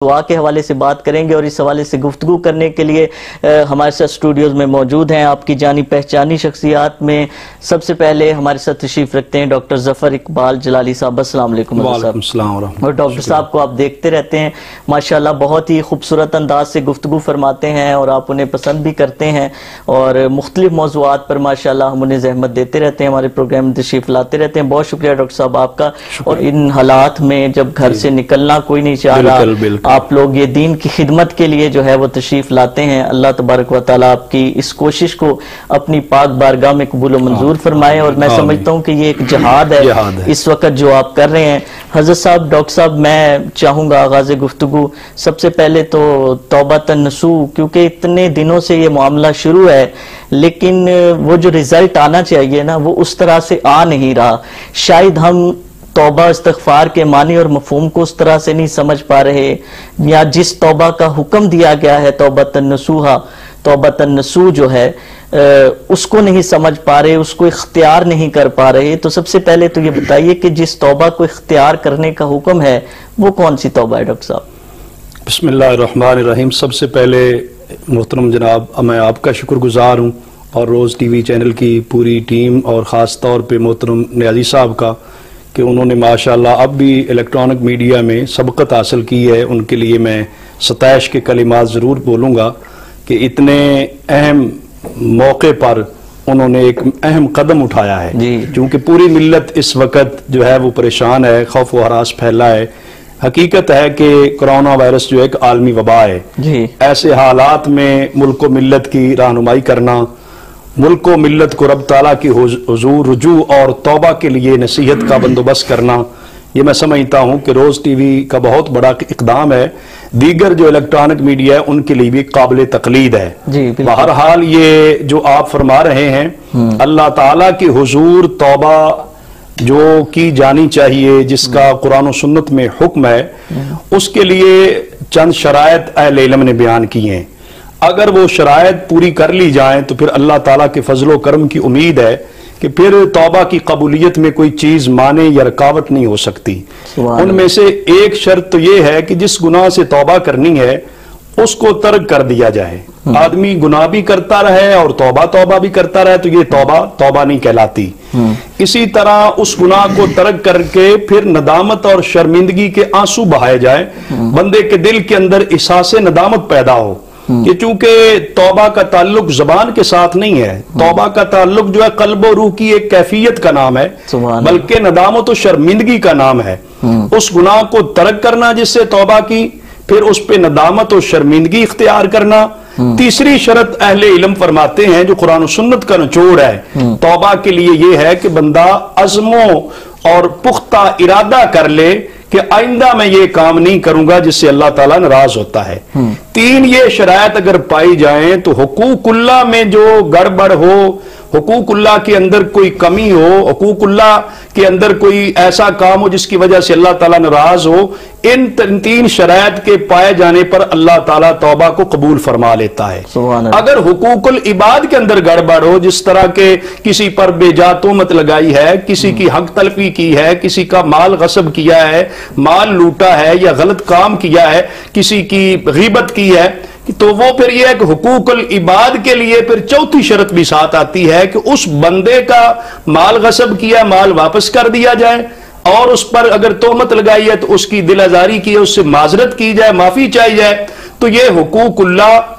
दुआ के हवाले से बात करेंगे और इस हवाले से गुफ्तगू करने के लिए हमारे साथ स्टूडियोज में मौजूद हैं आपकी जानी पहचानी शख्सियात में सबसे पहले हमारे साथ तशरीफ रखते हैं डॉक्टर जफर इकबाल जलाली साहब। अस्सलाम वालेकुम। और डॉक्टर साहब को आप देखते रहते हैं माशाल्लाह, बहुत ही खूबसूरत अंदाज से गुफ्तगू फरमाते हैं और आप उन्हें पसंद भी करते हैं और मुख्तलिफ मौज़ूआत पर माशाल्लाह हम उन्हें जहमत देते रहते हैं, हमारे प्रोग्राम में तशरीफ लाते रहते हैं। बहुत शुक्रिया डॉक्टर साहब आपका। और इन हालात में जब घर से निकलना कोई नहीं चाह रहा, आप लोग ये दीन की खिदमत के लिए जो है वो तशरीफ लाते हैं। अल्लाह तबारक व तआला आपकी इस कोशिश को अपनी पाक बारगाह में कबूल मंजूर फरमाए। और मैं समझता हूँ कि ये एक जिहाद है इस वक्त जो आप कर रहे हैं। हजरत साहब, डॉक्टर साहब, मैं चाहूंगा आगाज गुफ्तगू सबसे पहले तो तौबतन नसूह, क्योंकि इतने दिनों से ये मामला शुरू है लेकिन वो जो रिजल्ट आना चाहिए ना वो उस तरह से आ नहीं रहा। शायद हम तौबा इस्तग़फ़ार के मानी और मफ़हूम को उस तरह से नहीं समझ पा रहे, या जिस तौबा का हुक्म दिया गया है तौबतन नसूहा, तौबतन नसूह जो है उसको नहीं समझ पा रहे, उसको इख्तियार नहीं कर पा रहे। तो सबसे पहले तो ये बताइए कि जिस तौबा को इख्तियार करने का हुक्म है वो कौन सी तौबा है डॉक्टर साहब? बिस्मिल्लाहिर्रहमानिर्रहीम। सबसे पहले मोहतरम जनाब, मैं आपका शुक्रगुजार हूँ और रोज़ टीवी चैनल की पूरी टीम और ख़ास तौर पे मोहतरम नियाज़ी साहब का कि उन्होंने माशाल्लाह अब भी इलेक्ट्रॉनिक मीडिया में सबकत हासिल की है। उनके लिए मैं सताइश के कलिमात ज़रूर बोलूँगा कि इतने अहम मौके पर उन्होंने एक अहम कदम उठाया है, क्योंकि पूरी मिल्लत इस वक्त जो है वो परेशान है, खौफ व हरास फैला है। हकीकत है कि कोरोना वायरस जो एक आलमी वबा है। ऐसे हालात में मुल्क व मिल्लत की रहनुमाई करना, मुल्क व मिल्लत को रब ताला की हुजूर रुजू और तौबा के लिए नसीहत का बंदोबस्त करना, ये मैं समझता हूँ कि रोज़ टीवी का बहुत बड़ा इक़दाम है। दीगर जो इलेक्ट्रॉनिक मीडिया है उनके लिए भी काबिल तकलीद है। बहरहाल ये जो आप फरमा रहे हैं, अल्लाह ताला की हुजूर तौबा जो की जानी चाहिए, जिसका कुरान और सुन्नत में हुक्म है, उसके लिए चंद शराइत अहले इल्म ने बयान की हैं। अगर वो शराइत पूरी कर ली जाए तो फिर अल्लाह ताला के फजलो करम की उम्मीद है कि फिर तौबा की कबूलियत में कोई चीज माने या रुकावट नहीं हो सकती। उनमें से एक शर्त तो ये है कि जिस गुनाह से तौबा करनी है उसको तर्क कर दिया जाए। आदमी गुनाह भी करता रहे और तौबा भी करता रहे तो ये तौबा नहीं कहलाती। इसी तरह उस गुनाह को तर्क करके फिर नदामत और शर्मिंदगी के आंसू बहाए जाए, बंदे के दिल के अंदर एहसास नदामत पैदा हो। ये चूंकि तौबा का ताल्लुक जबान के साथ नहीं है, तौबा का ताल्लुक जो है कल्ब और रूह की एक कैफियत का नाम है, बल्कि नदामत और शर्मिंदगी का नाम है। उस गुनाह को तर्क करना जिससे तौबा की, फिर उस पे नदामत और शर्मिंदगी इख्तियार करना। तीसरी शर्त अहले इल्म फरमाते हैं जो कुरान और सुन्नत का निचोड़ है तौबा के लिए, ये है कि बंदा अज़्मो और पुख्ता इरादा कर ले कि आइंदा मैं ये काम नहीं करूंगा जिससे अल्लाह ताला नाराज होता है। तीन ये शरायत अगर पाई जाएं तो हुकूकुल्लाह में जो गड़बड़ हो, हुकूकुल्लाह के अंदर कोई कमी हो, हुकूकुल्लाह के अंदर कोई ऐसा काम हो जिसकी वजह से अल्लाह ताला नाराज हो, इन तीन शरायत के पाए जाने पर अल्लाह ताला तौबा को कबूल फरमा लेता है। अगर हुकूकुल इबाद के अंदर गड़बड़ हो, जिस तरह के किसी पर बेजा तोहमत लगाई है, किसी की हक तलफी की है, किसी का माल गसब किया है, माल लूटा है या गलत काम किया है, किसी की गीबत की है, तो वो फिर यह है कि हुकूकुल इबाद के लिए फिर चौथी शर्त भी साथ आती है कि उस बंदे का माल गसब किया, माल वापस कर दिया जाए, और उस पर अगर तोहमत लगाई है तो उसकी दिल आजारी की है, उससे माजरत की जाए, माफी चाहिए जाए। तो ये हुकूकुल्लाह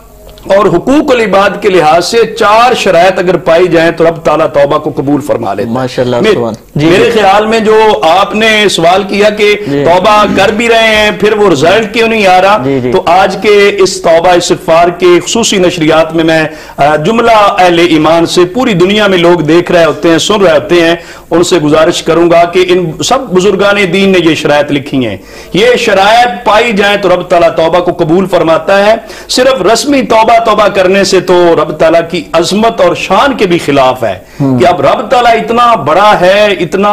और हुकूकुल इबाद के लिहाज से चार शरायत अगर पाई जाए तो रब ताला तौबा को कबूल फरमा लेता है। माशाल्लाह। मेरे ख्याल में जो आपने सवाल किया कि तौबा कर भी रहे हैं फिर वो रिजल्ट क्यों नहीं आ रहा, तो आज के इस तौबा इस्तिग़फ़ार के खुसूसी नशरियात में मैं जुमला अहले ईमान से पूरी दुनिया में लोग देख रहे होते हैं, सुन रहे होते हैं, उनसे गुजारिश करूंगा कि इन सब बुजुर्गाने दीन ने ये शरायत लिखी हैं, ये शरायत पाई जाए तो रब ताला तौबा को कबूल फरमाता है। सिर्फ रस्मी तौबा करने से तो रब ताला की अजमत और शान के भी खिलाफ है कि अब रब ताला इतना बड़ा है, इतना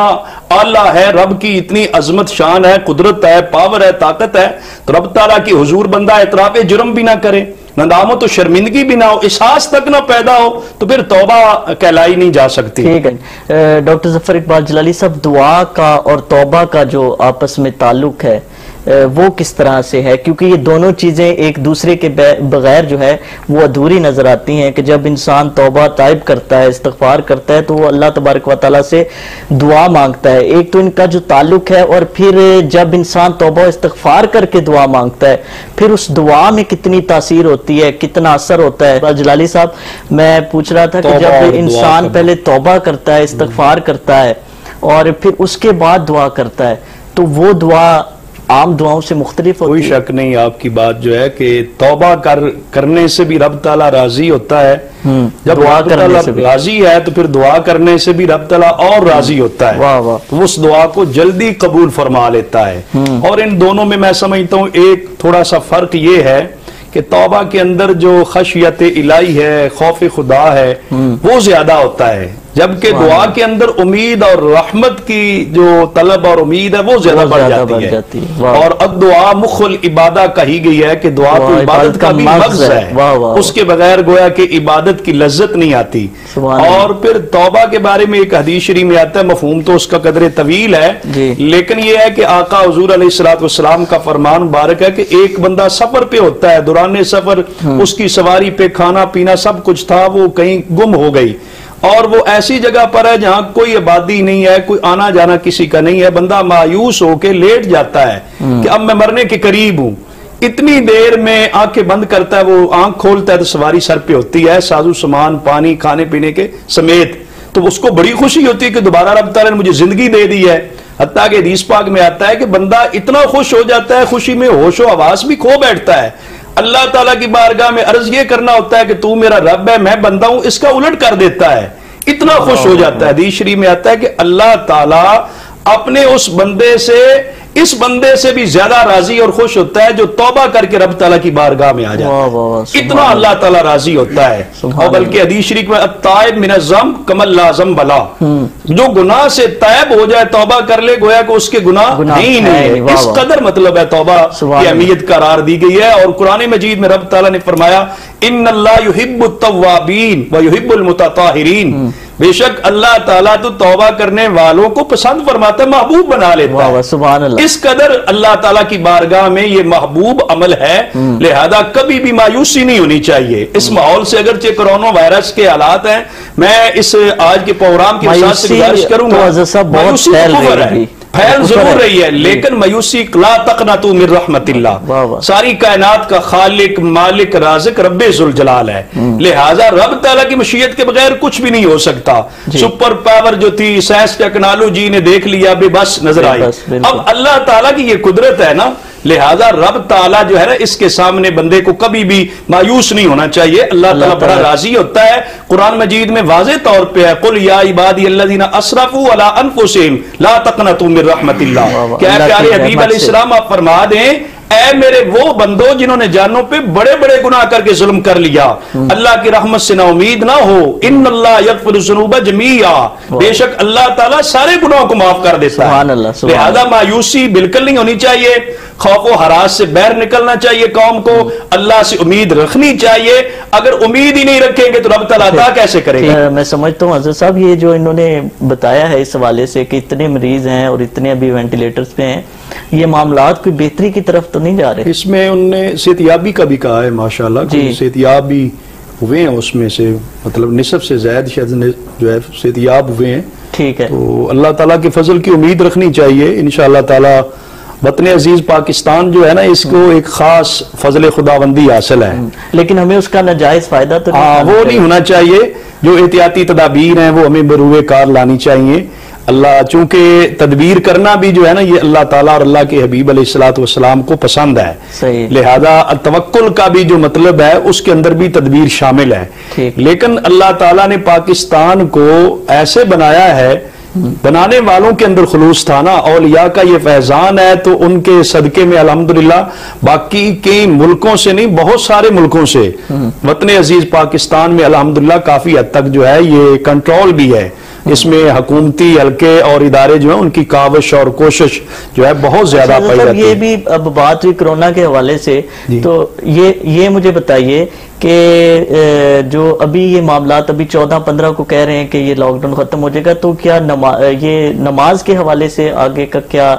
आला है, रब की इतनी अजमत शान है, कुदरत है, पावर है, ताकत है, तो रब ताला की हुजूर बंदा इतराफ जुर्म भी ना करे, नदामत तो शर्मिंदगी भी ना हो, एहसास तक ना पैदा हो, तो फिर तौबा कहलाई नहीं जा सकती। ठीक है डॉक्टर जफर इकबाल जलाली साहब, दुआ का और तौबा का जो आपस में ताल्लुक है वो किस तरह से है, क्योंकि ये दोनों चीजें एक दूसरे के बगैर जो है वो अधूरी नजर आती हैं। कि जब इंसान तौबा ताइब करता है, इस्तगफार करता है, तो वो अल्लाह तबारक व तआला से दुआ मांगता है। एक तो इनका जो ताल्लुक है, और फिर जब इंसान तौबा इस्तगफार करके दुआ मांगता है, फिर उस दुआ में कितनी तासीर होती है, कितना असर होता है। जलाली साहब, मैं पूछ रहा था कि जब इंसान पहले तौबा करता है, इस्तगफार करता है और फिर उसके बाद दुआ करता है, तो वो दुआ आम दुआओं से मुख्तलिफ होती है। कोई शक नहीं आपकी बात जो है कि तौबा करने से भी रब ताला राजी होता है। जब दुआ रब करने ताला से भी राजी है तो फिर दुआ करने से भी रब ताला और राजी होता है। वाह वाह। तो उस दुआ को जल्दी कबूल फरमा लेता है। और इन दोनों में मैं समझता हूँ एक थोड़ा सा फर्क ये है कि तौबा के अंदर जो खशियत इलाही है, खौफ खुदा है, वो ज्यादा होता है, जबकि दुआ के अंदर उम्मीद और रहमत की जो तलब और उम्मीद है वो ज्यादा बढ़ जाती है। और अद्दुआ मुखल इबादा कही गई है कि दुआ तो इबादत का भी मग़ज़ है, उसके बगैर गोया कि इबादत की लज्जत नहीं आती। और फिर तौबा के बारे में एक हदीस शरीफ में आता है, मफहूम तो उसका कदर तवील है, लेकिन यह है कि आका हुजूर अलैहिस्सलाम का फरमान मुबारक है कि एक बंदा सफर पे होता है, दौरान सफर उसकी सवारी पे खाना पीना सब कुछ था, वो कहीं गुम हो गई और वो ऐसी जगह पर है जहां कोई आबादी नहीं है, कोई आना जाना किसी का नहीं है। बंदा मायूस होके लेट जाता है कि अब मैं मरने के करीब हूं। इतनी देर में आंखें बंद करता है, वो आंख खोलता है तो सवारी सर पे होती है, साजू सामान पानी खाने पीने के समेत। तो उसको बड़ी खुशी होती है कि दोबारा रब ताला ने मुझे जिंदगी दे दी है। हत्ता के हदीस पाक में आता है कि बंदा इतना खुश हो जाता है, खुशी में होशो हवास भी खो बैठता है। अल्लाह ताला की बारगाह में अर्ज ये करना होता है कि तू मेरा रब है, मैं बंदा हूं, इसका उलट कर देता है। इतना खुश हो जाता है। हदीस शरीफ में आता है कि अल्लाह ताला अपने उस बंदे से, इस बंदे से भी ज्यादा राजी और खुश होता है जो तौबा करके रब ताला की बारगाह में आ जाता है। इतना अल्लाह ताला राजी होता है। और बल्कि हदीस शरीफ में अत्ताइब मिनज़्ज़म कमल लाज़म बला, जो गुनाह से तैब हो जाए, तौबा कर ले, गोया को उसके गुनाह ही नहीं है। इस कदर मतलब है तौबा की अहमियत करार दी गई है। और कुरान मजीद में रब ताला ने फरमाया इन्नल्लाह युहिब्बुत तव्वाबीन व युहिब्बुल मुतताहिरीन, बेशक अल्लाह ताला तो तौबा करने वालों को पसंद फरमाता है, महबूब बना लेता है। सुभान अल्लाह। इस कदर अल्लाह ताला की बारगाह में ये महबूब अमल है, लिहाजा कभी भी मायूसी नहीं होनी चाहिए। इस माहौल से अगरचे कोरोना वायरस के हालात हैं, मैं इस आज के प्रोग्राम की वजह से गुजारिश करूंगा, मायूसी फैल जरूर रही है, लेकिन मायूसी ला तक़नतू मिन रहमतिल्लाह। सारी कायनात का खालिक मालिक राज़िक रब्बे ज़ुल जलाल है, लिहाजा रब ताला की मशीयत के बगैर कुछ भी नहीं हो सकता। सुपर पावर जो थी साइंस टेक्नोलॉजी ने देख लिया, बेबस नजर आई। अब अल्लाह ताला की ये कुदरत है ना, लिहाजा रब ताला जो है ना, इसके सामने बंदे को कभी भी मायूस नहीं होना चाहिए। अल्लाह ताला बड़ा राजी होता है। कुरान मजीद में वाज़े तौर पे है, कुल या इबादी अल्लज़ीना असरफू अला अनफुसिहिम ला तक़नतू मिन रहमतिल्लाह। क्या प्यारे हबीब अलैहिस्सलाम आप फरमा दें, ऐ मेरे वो बंदो जिन्होंने जानों पे बड़े बड़े गुनाह करके जुल्म कर लिया, अल्लाह की रहमत से ना उम्मीद ना हो। इन्नल्लाह यग़फ़िरुज़्ज़ुनूब जमीआ, बेशक अल्लाह ताला सारे गुनाहों को माफ कर देता है। लिहाजा मायूसी बिल्कुल नहीं होनी चाहिए, खौफ व हरास से बाहर निकलना चाहिए। कौम को अल्लाह से उम्मीद रखनी चाहिए। अगर उम्मीद ही नहीं रखेंगे तो रब ताला अता कैसे करेगा। मैं समझता हूँ हज़रत साहब, ये जो इन्होंने बताया है इस हवाले से कि इतने मरीज हैं और इतने अभी वेंटिलेटर्स पे हैं, ये मामलात कोई बेहतरी की तरफ तो नहीं जा रहे। इसमें उनने सेहतियाबी का भी कहा है, माशाल्लाह सेहतियाब भी हुए हैं, उसमें से मतलब निसब से ज्यादा शायद जो है सेहतियाब हुए हैं। ठीक है, तो अल्लाह ताला के फजल की उम्मीद रखनी चाहिए। इंशाअल्लाह ताला वतन अजीज पाकिस्तान जो है ना, इसको एक खास फजल खुदाबंदी हासिल है, लेकिन हमें उसका नाजायज फायदा तो वो नहीं होना चाहिए। जो एहतियाती तदाबीर हैं वो हमें बरूए कार लानी चाहिए। अल्लाह, चूंकि तदबीर करना भी जो है ना, ये अल्लाह ताला और अल्लाह के हबीब अलैहिस्सलातु वस्सलाम को पसंद है। लिहाजा तवक्कुल का भी जो मतलब है उसके अंदर भी तदबीर शामिल है। लेकिन अल्लाह ताला ने पाकिस्तान को ऐसे बनाया है, बनाने वालों के अंदर खुलूस था ना, औलिया का ये फैजान है, तो उनके सदके में अल्हम्दुलिल्लाह बाकी के मुल्कों से नहीं, बहुत सारे मुल्कों से वतन अजीज पाकिस्तान में अल्हम्दुलिल्लाह काफी हद तक जो है ये कंट्रोल भी है। इसमें हुकूमती हल्के और इदारे जो है उनकी काविश और कोशिश जो है बहुत ज्यादा पाई जाती है। ये भी अब बात हुई कोरोना के हवाले से, तो ये मुझे बताइए कि जो अभी ये मामलात अभी 14-15 को कह रहे हैं कि ये लॉकडाउन खत्म हो जाएगा, तो क्या ये नमाज के हवाले से आगे का क्या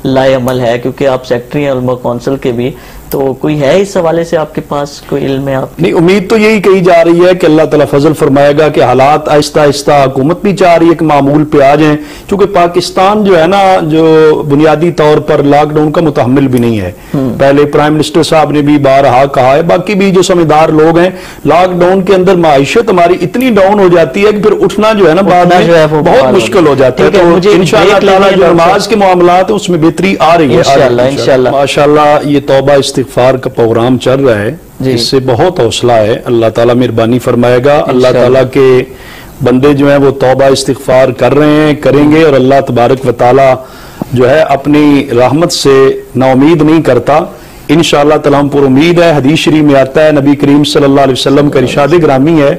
लाए अमल है, क्योंकि आप सेक्रेटरी हैं उलमा कौंसिल के भी, तो कोई है इस हवाले से आपके पास कोई इल्म है? आप नहीं, उम्मीद तो यही कही जा रही है कि अल्लाह ताला फजल फरमाएगा कि हालात आहिस्ता आहिस्ता हुकूमत भी चाह रही है कि मामूल पे आ जाएं, क्योंकि पाकिस्तान जो है ना जो बुनियादी तौर पर लॉकडाउन का मुतहम्मिल भी नहीं है। पहले प्राइम मिनिस्टर साहब ने भी बारहा कहा है, बाकी भी जो समझदार लोग हैं, लॉकडाउन के अंदर माइशत हमारी इतनी डाउन हो जाती है कि फिर उठना जो है ना बाद में बहुत मुश्किल हो जाता है। तो इंशाअल्लाह ताला जो नमाज के मामलात है उसमें बेहतरी आ रही है इंशाअल्लाह। माशाअल्लाह ये तौबा इस्तिगफार का प्रोग्राम चल रहा है, इससे बहुत हौसला है। अल्लाह ताला मेहरबानी फरमाएगा। अल्लाह ताला के बंदे जो हैं वो तौबा इस्तिगफार कर रहे हैं, करेंगे, और अल्लाह तबारक व तआला जो है अपनी रहमत से नाउमीद नहीं करता। इंशाअल्लाह ताला हम पर उम्मीद है। हदीस शरीफ में आता है, नबी करीम सल्लल्लाहु अलैहि वसल्लम का इरशाद ग्रामी है,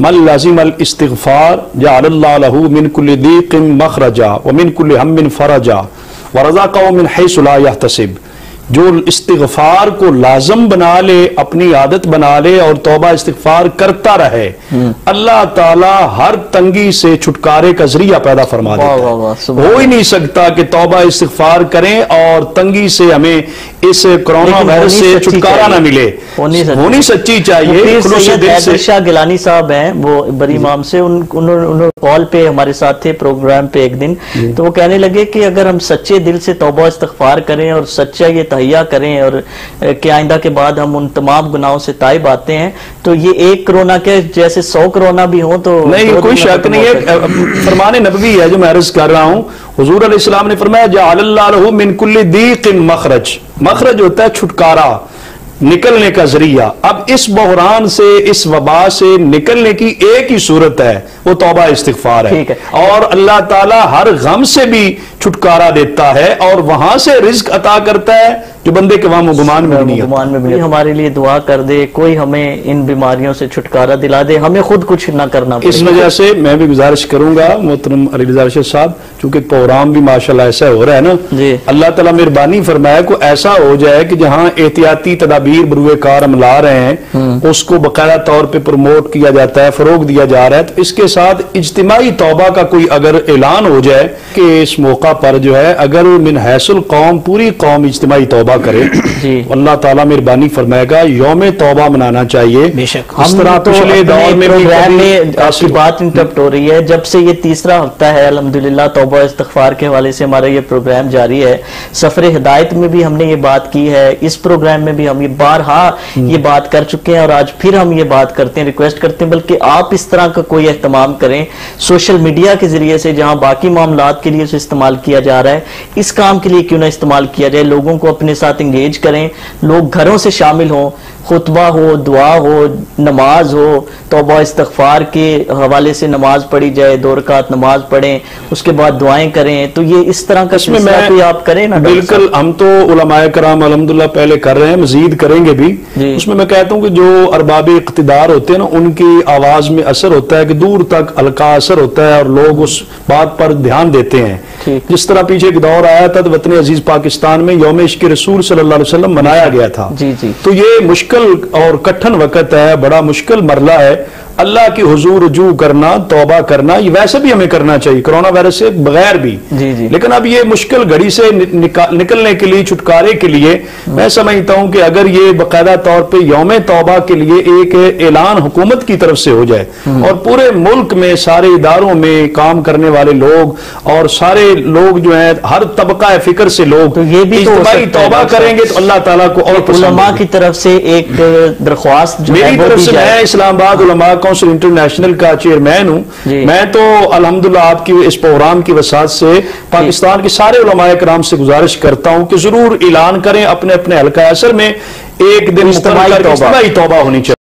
मन लाजिम अल इस्तिगफार जअलल्लाहु लहू मिन कुल्लि दीक़िन मखरजा व मिन कुल्लि हम्मिन फरजा व रज़क़हु मिन हैसु ला यहतसिब। जो इस्तिगफार को लाजम बना ले, अपनी आदत बना ले और तौबा इस्तिगफार करता रहे, अल्लाह ताला हर तंगी से छुटकारे का जरिया पैदा फरमा देता है। हो ही नहीं सकता कि तौबा इस्तिगफार करें और तंगी से हमें इस कोरोना वायरस से छुटकारा ना मिले। होनी सच्ची चाहिए। शाह गिलानी साहब हैं, वो बरी इमाम से, उन्होंने कॉल पे हमारे साथ थे प्रोग्राम पे एक दिन, तो वो कहने लगे कि अगर हम सच्चे दिल से तौबा इस्तिगफार करें और सच्चा ये तहिया करें और कि आइंदा के बाद हम उन तमाम गुनाहों से ताइब आते हैं, तो ये एक कोरोना के जैसे 100 कोरोना भी हो तो नहीं, कोई शक नहीं है। फरमाने नबवी है जो मैं अर्ज कर रहा हूं, हुजूर अलैहिस्सलाम ने फरमाया जअलल्लाहु लहू मिन कुल्लि दीक़िन मखरज। मखरज होता है छुटकारा, निकलने का जरिया। अब इस बहरान से, इस वबा से निकलने की एक ही सूरत है, वो तौबा इस्तिगफार है। और अल्लाह ताला हर गम से भी छुटकारा देता है और वहां से रिज्क अता करता है जो बंदे के वहां गुमान में नहीं है। हमारे लिए दुआ कर दे, कोई हमें इन बीमारियों से छुटकारा दिला दे, हमें खुद कुछ ना करना पड़े। इस वजह से मैं भी गुजारिश करूंगा मोहतरम अली रज़ा अरशद साहब, चूंकि प्रोग्राम भी माशाल्लाह ऐसा हो रहा है ना, अल्लाह ताला मेहरबानी फरमाए को ऐसा हो जाए कि जहां एहतियाती तदाबीर बरूए कार हम ला रहे हैं उसको बकायदा तौर पर प्रमोट किया जाता है, फरोग दिया जा रहा है। तो इसके साथ इज्तिमाई तौबा का कोई अगर ऐलान हो जाए कि इस मौका पर जो है अगर मिन हैसुल कौम, पूरी कौम इज्तिमाई तौबा करे, अल्लाह ताला मेहरबानी फरमाएगा। यौम तौबा मनाना चाहिए। हम तरह पिछले दौर में आपकी बात इंटरप्ट हो रही है, जब से ये तीसरा हफ्ता है अल्हम्दुलिल्लाह तौबा इस्तिगफार के हवाले से हमारा ये प्रोग्राम जारी है। सफर हिदायत में भी हमने ये बात की है, इस प्रोग्राम में भी हम ये बारहा ये बात कर चुके हैं और आज फिर हम ये बात करते हैं, रिक्वेस्ट करते हैं बल्कि आप इस तरह का कोई एहतमाम करें सोशल मीडिया के जरिए से, जहां बाकी मामलात के लिए उसे इस्तेमाल किया जा रहा है, इस काम के लिए क्यों ना इस्तेमाल किया जाए। लोगों को अपने साथ एंगेज करें, लोग घरों से शामिल हों, खुतबा हो, दुआ हो, नमाज हो, तौबा इस्तिगफार के हवाले से नमाज पढ़ी जाए, 2 रकात नमाज पढ़ें, उसके बाद दुआएं करें। तो ये इस तरह का सिलसिला कोई आप करें ना। बिल्कुल, हम तो उलमाए कराम अल्हम्दुलिल्लाह पहले कर रहे हैं, मजीद करेंगे भी। उसमें मैं कहता हूँ कि जो अरबाब इक़्तिदार होते हैं ना, उनकी आवाज में असर होता है कि दूर तक हल्का असर होता है और लोग उस बात पर ध्यान देते हैं। जिस तरह पीछे एक दौर आया था तो वतन अजीज पाकिस्तान में यौम इश्क़ रसूल सल्लल्लाहु अलैहि वसल्लम मनाया गया था। तो ये मुश्किल और कठिन वक्त है, बड़ा मुश्किल मरला है। अल्लाह की हुजूर रुजू करना, तौबा करना, ये वैसे भी हमें करना चाहिए कोरोना वायरस से बगैर भी। लेकिन अब ये मुश्किल घड़ी से निकलने के लिए, छुटकारे के लिए मैं समझता हूं कि अगर ये बाकायदा तौर पे यौम तौबा के लिए एक ऐलान हुकूमत की तरफ से हो जाए और पूरे मुल्क में सारे इदारों में काम करने वाले लोग और सारे लोग जो है हर तबका फिक्र से लोग तो ये भी तौबा करेंगे तो अल्लाह ताला को और उलमा की तरफ से एक दरख्वास्त मेरी तरफ से, मैं इस्लामाबाद उलमा काउंसिल इंटरनेशनल का चेयरमैन हूं। मैं तो अल्हम्दुलिल्लाह आपकी इस प्रोग्राम की वसात से पाकिस्तान के सारे उलमाए कराम से गुजारिश करता हूं कि जरूर ऐलान करें अपने अपने हल्का असर में एक दिन इज्तिमाई तौबा होनी चाहिए।